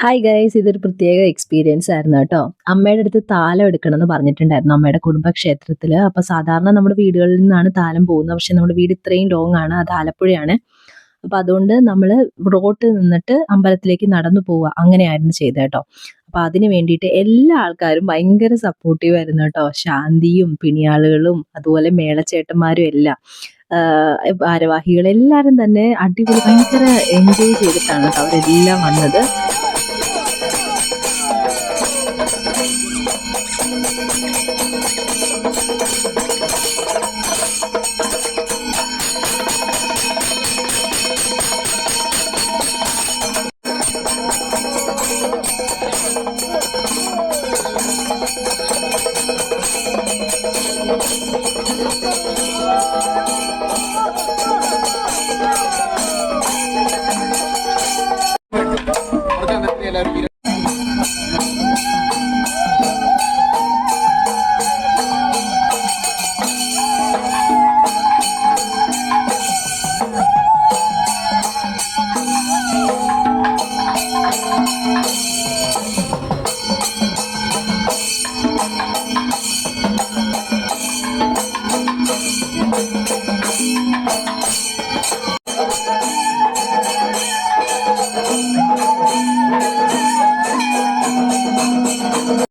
Hi guys, ഇതൊരു പ്രത്യേക experience ആയിരുന്നു കേട്ടോ. അമ്മയുടെ അടുത്ത് താലം എടുക്കണമെന്ന് പറഞ്ഞിട്ടുണ്ടായിരുന്നു അമ്മയുടെ കുടുംബക്ഷേത്രത്തിൽ. അപ്പോൾ സാധാരണ നമ്മുടെ വീടുകളിൽ നിന്നാണ് താലം പോകുന്നത്. പക്ഷെ നമ്മുടെ വീട് ഇത്രയും ലോങ് ആണ്, അത് ആലപ്പുഴയാണ്. അപ്പോൾ അതുകൊണ്ട് നമ്മൾ റോട്ടിൽ നിന്നിട്ട് അമ്പലത്തിലേക്ക് നടന്നു പോവുക, അങ്ങനെയായിരുന്നു ചെയ്തത് കേട്ടോ. അപ്പോൾ അതിന് വേണ്ടിയിട്ട് എല്ലാ ആൾക്കാരും ഭയങ്കര സപ്പോർട്ടീവ് ആയിരുന്നു കേട്ടോ. ശാന്തിയും പിണിയാളുകളും അതുപോലെ മേളച്ചേട്ടന്മാരും എല്ലാം ഭാരവാഹികൾ എല്ലാവരും തന്നെ അടിപൊളി ഭയങ്കര എൻജോയ് ചെയ്തിട്ടാണ് കേട്ടോ അവരെല്ലാം വന്നത്. എല്ലാവരും